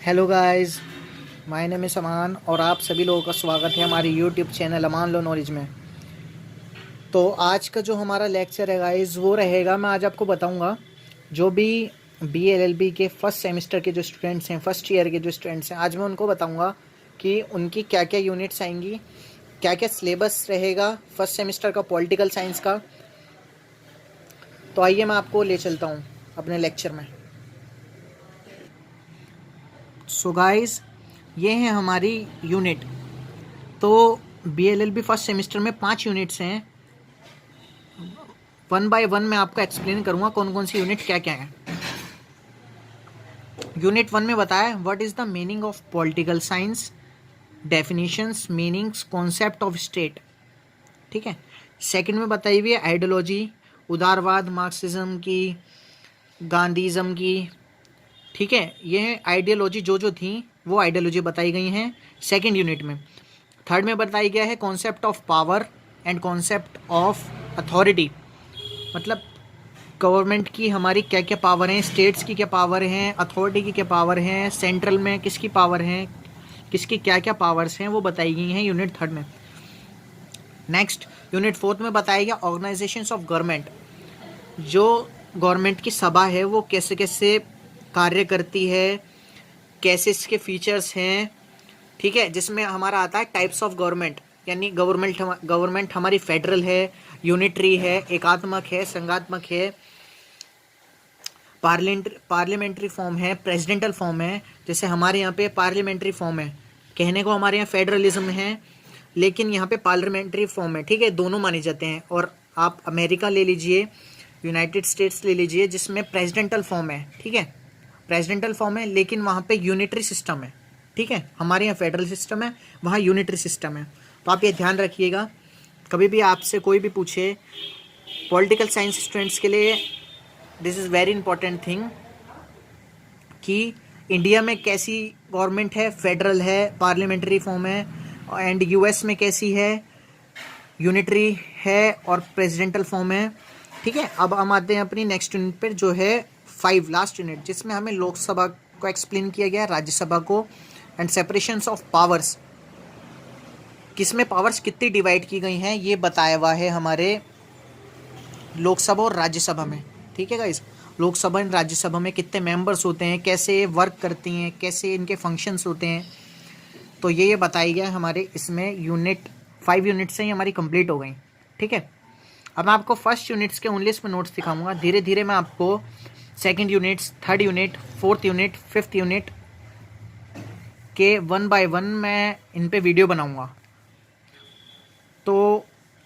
Hello guys, my name is Aman और आप सभी लोगों का स्वागत है हमारे YouTube channel Aman law knowledge में। तो आज का जो हमारा लेक्चर है गाइस वो रहेगा, मैं आज आपको बताऊंगा जो भी BLLB के फर्स्ट सेमेस्टर के जो स्टूडेंट्स हैं, फर्स्ट ईयर के जो स्टूडेंट्स हैं, आज मैं उनको बताऊंगा कि उनकी क्या क्या यूनिट्स आएंगी, क्या क्या सिलेबस रहेगा फर्स्ट सेमेस्टर का पॉलिटिकल साइंस का। तो आइए मैं आपको ले चलता हूँ अपने लेक्चर में। सो गाइस, ये हैं हमारी यूनिट। तो BLLB फर्स्ट सेमेस्टर में 5 यूनिट्स हैं। वन बाय वन मैं आपको एक्सप्लेन करूंगा कौन कौन सी यूनिट क्या क्या है। यूनिट 1 में बताया what is the meaning of political science, definitions, meanings, concept of state. ठीक है। सेकंड में बताई हुई है आइडियोलॉजी, उदारवाद, मार्क्सिज्म की, गांधीज्म की। ठीक है, ये आइडियोलॉजी जो जो थी वो आइडियोलॉजी बताई गई हैं सेकंड यूनिट में। थर्ड में बताया गया है concept of power and concept of authority, मतलब गवर्नमेंट की हमारी क्या क्या पावर हैं, स्टेट्स की क्या पावर हैं, अथॉरिटी की क्या पावर हैं, सेंट्रल में किसकी पावर हैं, किसकी क्या क्या पावर्स हैं, वो बताई गई हैं यूनिट थर्ड में। नेक्स्ट यूनिट फोर्थ में बताया गया ऑर्गेनाइजेशंस ऑफ गवर्नमेंट, जो गवर्नमेंट की सभा है वो कैसे कैसे कार्य करती है, कैसे इसके फीचर्स हैं। ठीक है, जिसमें हमारा आता है टाइप्स ऑफ गवर्नमेंट, यानी गवर्नमेंट हमारी फेडरल है, यूनिटरी है, एकात्मक है, संघात्मक है, पार्लियामेंट्री फॉर्म है, प्रेसिडेंटल फॉर्म है। जैसे हमारे यहाँ पे पार्लियामेंट्री फॉर्म है, कहने को हमारे यहाँ फेडरलिज्म है, लेकिन यहाँ पे पार्लियामेंट्री फॉर्म है। ठीक है, दोनों माने जाते हैं। और आप अमेरिका ले लीजिए, यूनाइटेड स्टेट्स ले लीजिए, जिसमें प्रेसिडेंटल फॉर्म है। ठीक है, प्रेसिडेंटल फॉर्म है, लेकिन वहाँ पे यूनिटरी सिस्टम है। ठीक है, हमारे यहाँ फेडरल सिस्टम है, वहाँ यूनिटरी सिस्टम है। तो आप ये ध्यान रखिएगा, कभी भी आपसे कोई भी पूछे पॉलिटिकल साइंस स्टूडेंट्स के लिए this is very important thing कि इंडिया में कैसी गवर्नमेंट है, फेडरल है, पार्लियामेंट्री फॉर्म है, एंड यूएस में कैसी है, यूनिटरी है और प्रेसिडेंटल फॉर्म है। ठीक है, अब हम आते हैं अपनी नेक्स्ट यूनिट पर, जो है 5 लास्ट यूनिट, जिसमें हमें लोकसभा को एक्सप्लेन किया गया, राज्यसभा को, एंड सेपरेशंस ऑफ पावर्स, किसमें पावर्स कितनी डिवाइड की गई हैं ये बताया हुआ है हमारे लोकसभा और राज्यसभा में। ठीक है गाइस, लोकसभा और राज्यसभा में कितने मेंबर्स होते हैं, कैसे वर्क करती हैं, कैसे इनके फंक्शंस होते हैं, तो ये बताया गया हमारे इसमें। यूनिट 5 यूनिट्स हैं, ये हमारी कंप्लीट हो गई। ठीक है, अब मैं आपको फर्स्ट यूनिट्स के ओनली इसमें नोट्स दिखाऊंगा। धीरे धीरे मैं आपको second units, third unit, fourth unit, fifth unit के वन बाय वन मैं इन पे वीडियो बनाऊंगा। तो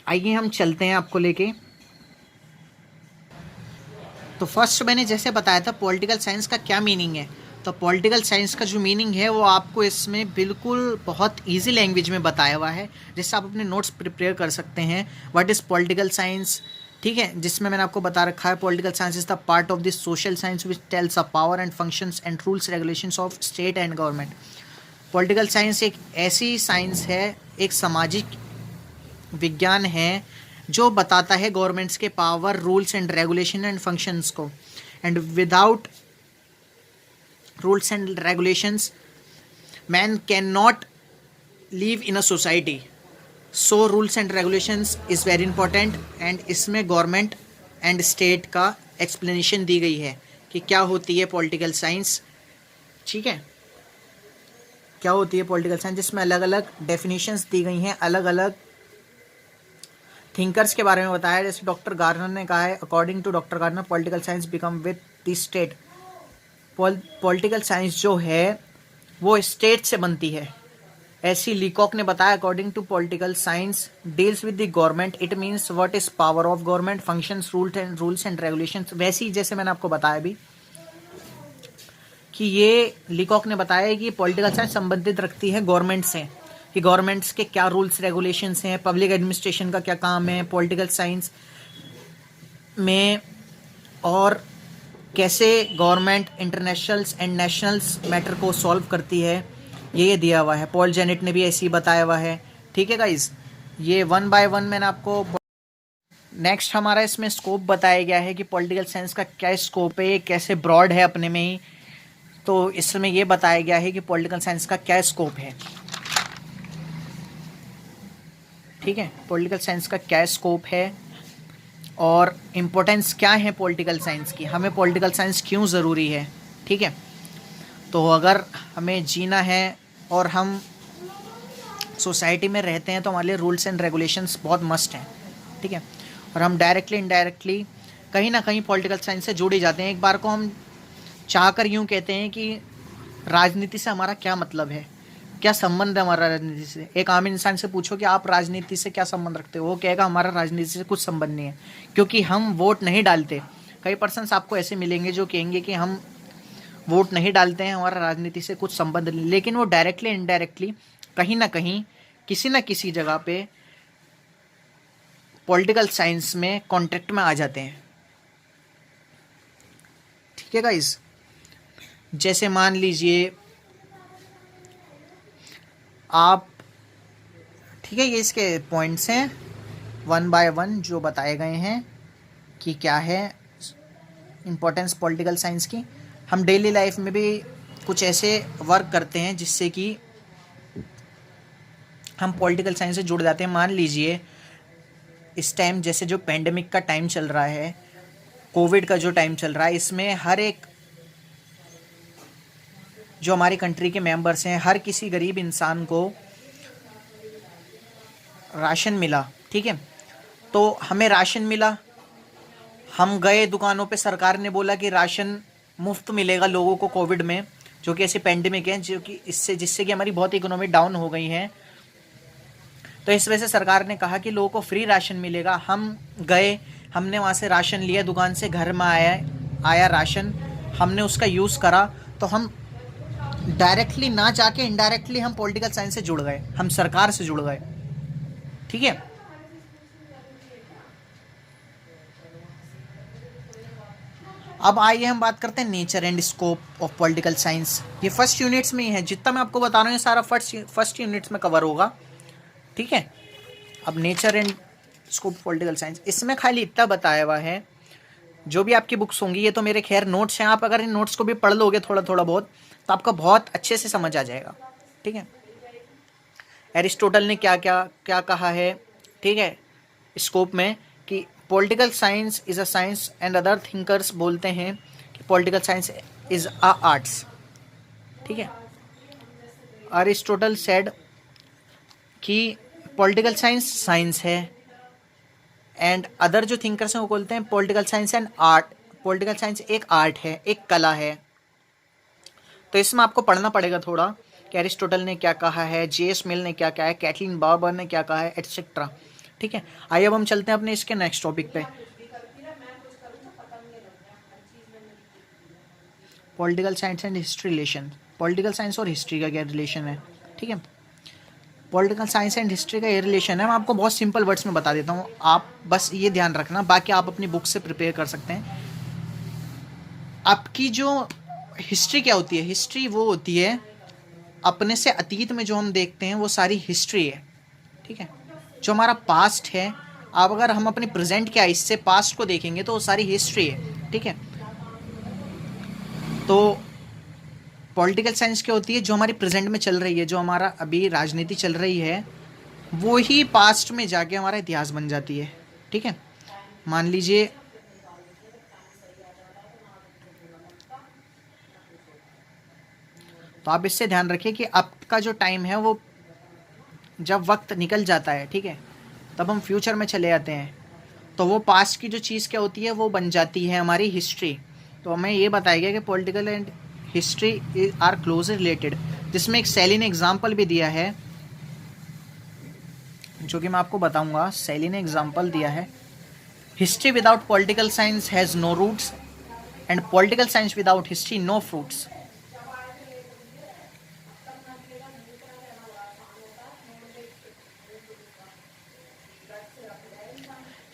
आइए हम चलते हैं आपको लेके। तो फर्स्ट मैंने जैसे बताया था पॉलिटिकल साइंस का क्या मीनिंग है, तो पॉलिटिकल साइंस का जो मीनिंग है वो आपको इसमें बिल्कुल बहुत इजी लैंग्वेज में बताया हुआ है, जिससे आप अपने नोट्स प्रिपेयर कर सकते हैं। व्हाट इज़ पॉलिटिकल साइंस, ठीक है, जिसमें मैंने आपको बता रखा है political science is the part of this social science which tells a power and functions and rules regulations of state and government. Political science एक ऐसी साइंस है, एक सामाजिक विज्ञान है जो बताता है गवर्नमेंट्स के power, rules and regulation and functions को। And without rules and regulations man can not live in a society. So rules and regulations is very important, and इसमें गवर्नमेंट एंड स्टेट का एक्सप्लेनेशन दी गई है कि क्या होती है पॉलिटिकल साइंस। ठीक है, क्या होती है पॉलिटिकल साइंस, जिसमें अलग अलग डेफिनेशंस दी गई हैं, अलग अलग थिंकर्स के बारे में बताया है। जैसे डॉक्टर गार्नर ने कहा है, according to doctor Garner political science become with the state. Political science जो है वो स्टेट से बनती है, ऐसी लीकॉक ने बताया। According to political science deals with the government, it means what is power of government, functions, rules and regulations. वैसे ही जैसे मैंने आपको बताया भी कि ये लीकॉक ने बताया कि पॉलिटिकल साइंस संबंधित रखती है गवर्नमेंट से, कि गवर्नमेंट्स के क्या रूल्स रेगुलेशंस हैं, पब्लिक एडमिनिस्ट्रेशन का क्या काम है पॉलिटिकल साइंस में, और कैसे government internationals and nationals matter को सॉल्व करती है, ये दिया हुआ है। पॉल जेनेट ने भी ऐसे ही बताया हुआ है। ठीक है गाइज, ये वन बाय वन मैंने आपको। नेक्स्ट हमारा इसमें स्कोप बताया गया है कि पॉलिटिकल साइंस का क्या स्कोप है, कैसे ब्रॉड है अपने में ही। तो इसमें ये बताया गया है कि पॉलिटिकल साइंस का क्या स्कोप है, ठीक है, पॉलिटिकल साइंस का क्या स्कोप है और इम्पोर्टेंस क्या है पॉलिटिकल साइंस की, हमें पॉलिटिकल साइंस क्यों ज़रूरी है, ठीक है। तो अगर हमें जीना है और हम सोसाइटी में रहते हैं तो हमारे लिए रूल्स एंड रेगुलेशंस बहुत मस्ट हैं, ठीक है। और हम डायरेक्टली इनडायरेक्टली कहीं ना कहीं पॉलिटिकल साइंस से जुड़ ही जाते हैं। एक बार को हम चाहकर यूँ कहते हैं कि राजनीति से हमारा क्या मतलब है, क्या संबंध है हमारा राजनीति से। एक आम इंसान से पूछो कि आप राजनीति से क्या संबंध रखते हो, वो कहेगा हमारा राजनीति से कुछ संबंध नहीं है, क्योंकि हम वोट नहीं डालते। कई पर्सन्स आपको ऐसे मिलेंगे जो कहेंगे कि हम वोट नहीं डालते हैं, हमारा राजनीति से कुछ संबंध नहीं, लेकिन वो डायरेक्टली इनडायरेक्टली कहीं ना कहीं किसी न किसी जगह पे पॉलिटिकल साइंस में कॉन्टेक्ट में आ जाते हैं, ठीक है गाइस। जैसे मान लीजिए आप, ठीक है, ये इसके पॉइंट्स हैं 1 बाय 1 जो बताए गए हैं कि क्या है इम्पोर्टेंस पॉलिटिकल साइंस की। हम डेली लाइफ में भी कुछ ऐसे वर्क करते हैं जिससे कि हम पॉलिटिकल साइंस से जुड़ जाते हैं। मान लीजिए इस टाइम जैसे जो पेंडेमिक का टाइम चल रहा है, कोविड का जो टाइम चल रहा है, इसमें हर एक जो हमारी कंट्री के मेंबर्स हैं, हर किसी गरीब इंसान को राशन मिला, ठीक है। तो हमें राशन मिला, हम गए दुकानों पे, सरकार ने बोला कि राशन मुफ्त मिलेगा लोगों को कोविड में, जो कि ऐसी पेंडेमिक है जो कि जिससे कि हमारी बहुत इकोनॉमी डाउन हो गई है। तो इस वजह से सरकार ने कहा कि लोगों को फ्री राशन मिलेगा। हम गए, हमने वहाँ से राशन लिया, दुकान से घर में आया राशन, हमने उसका यूज़ करा। तो हम डायरेक्टली ना जाके इनडायरेक्टली हम पॉलिटिकल साइंस से जुड़ गए, हम सरकार से जुड़ गए, ठीक है। अब आइए हम बात करते हैं nature and scope of political science. ये फर्स्ट यूनिट्स में ही है, जितना मैं आपको बता रहा हूँ ये सारा फर्स्ट यूनिट्स में कवर होगा, ठीक है। अब nature and scope political science, इसमें खाली इतना बताया हुआ है, जो भी आपकी बुक्स होंगी, ये तो मेरे खैर नोट्स हैं, आप अगर इन नोट्स को भी पढ़ लोगे थोड़ा थोड़ा बहुत तो आपका बहुत अच्छे से समझ आ जाएगा, ठीक है। एरिस्टोटल ने क्या क्या क्या कहा है, ठीक है, स्कोप में, कि political science is a science and other thinkers बोलते हैं कि political science is a arts, ठीक है। एरिस्टोटल सेड कि पॉलिटिकल साइंस साइंस है, एंड अदर जो थिंकर्स हैं वो बोलते हैं political science and art, political science एक आर्ट है, एक कला है। तो इसमें आपको पढ़ना पड़ेगा थोड़ा कि एरिस्टोटल ने क्या कहा है, जेएस मिल ने क्या कहा है, कैथलीन बार्बर ने क्या कहा है, एटसेट्रा, ठीक है। आइए अब हम चलते हैं अपने इसके नेक्स्ट टॉपिक पे, political science and history relation. Political science और हिस्ट्री का क्या रिलेशन है, ठीक है। पॉलिटिकल साइंस एंड हिस्ट्री का ये रिलेशन है, मैं आपको बहुत सिंपल वर्ड्स में बता देता हूँ, आप बस ये ध्यान रखना, बाकी आप अपनी बुक से प्रिपेयर कर सकते हैं। आपकी जो हिस्ट्री क्या होती है, हिस्ट्री वो होती है अपने से अतीत में जो हम देखते हैं वो सारी हिस्ट्री है, ठीक है। जो हमारा पास्ट है, अब अगर हम अपने प्रेजेंट के आइज से पास्ट को देखेंगे तो वो सारी हिस्ट्री है, ठीक है। तो पॉलिटिकल साइंस क्या होती है, जो हमारी प्रेजेंट में चल रही है, जो हमारा अभी राजनीति चल रही है, वो ही पास्ट में जाके हमारा इतिहास बन जाती है, ठीक है। मान लीजिए तो आप इससे ध्यान रखिए कि आपका जो टाइम है वो जब वक्त निकल जाता है, ठीक है, तब हम फ्यूचर में चले जाते हैं, तो वो पास्ट की जो चीज़ क्या होती है वो बन जाती है हमारी हिस्ट्री। तो हमें ये बताया गया कि political and history are close related, जिसमें एक सैली ने एग्जाम्पल भी दिया है, जो कि मैं आपको बताऊंगा। सैली ने एग्जाम्पल दिया है, history without political science has no roots and political science without history no fruits.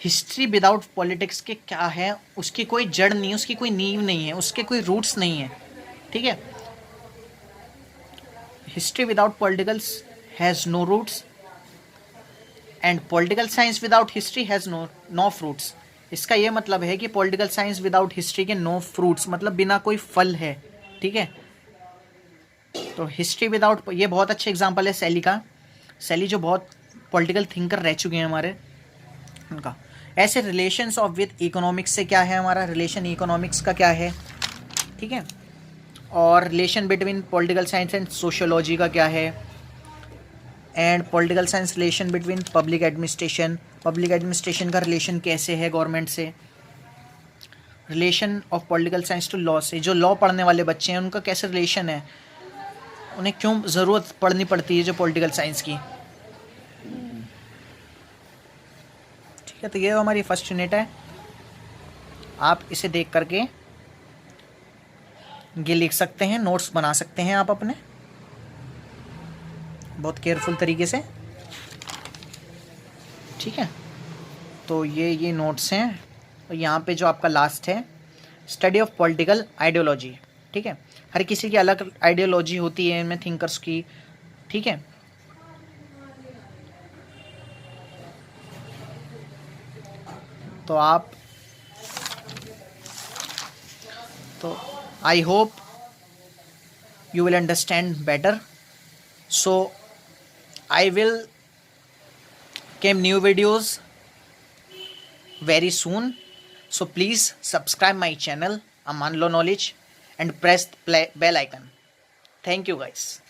History without politics के क्या है, उसकी कोई जड़ नहीं है, उसकी कोई नींव नहीं है, उसके कोई रूट्स नहीं है, ठीक है। History without politicals has no roots and political science without history has no fruits. इसका ये मतलब है कि पॉलिटिकल साइंस विदाउट हिस्ट्री के नो फ्रूट्स, मतलब बिना कोई फल है, ठीक है, तो हिस्ट्री विदाउट, ये बहुत अच्छा एग्जाम्पल है शैली का। शैली जो बहुत पॉलिटिकल थिंकर रह चुके हैं हमारे, उनका। ऐसे रिलेशंस ऑफ विद इकोनॉमिक्स से क्या है, हमारा रिलेशन इकोनॉमिक्स का क्या है, ठीक है। और relation between political science and sociology का क्या है, and political science relation between public administration, public administration का रिलेशन कैसे है गवर्नमेंट से, relation of political science to law से, जो लॉ पढ़ने वाले बच्चे हैं उनका कैसे रिलेशन है, उन्हें क्यों ज़रूरत पढ़नी पड़ती है जो पॉलिटिकल साइंस की, ठीक है। तो ये हमारी फर्स्ट यूनिट है, आप इसे देख करके ये लिख सकते हैं, नोट्स बना सकते हैं आप अपने बहुत केयरफुल तरीके से, ठीक है। तो ये नोट्स हैं। और यहाँ पे जो आपका लास्ट है, स्टडी ऑफ पॉलिटिकल आइडियोलॉजी, ठीक है। हर किसी की अलग आइडियोलॉजी होती है इनमें थिंकर्स की, ठीक है। तो आप, तो I hope you will understand better. So I will came new videos very soon. So please subscribe my channel Amanlo Knowledge and press the bell icon. Thank you guys.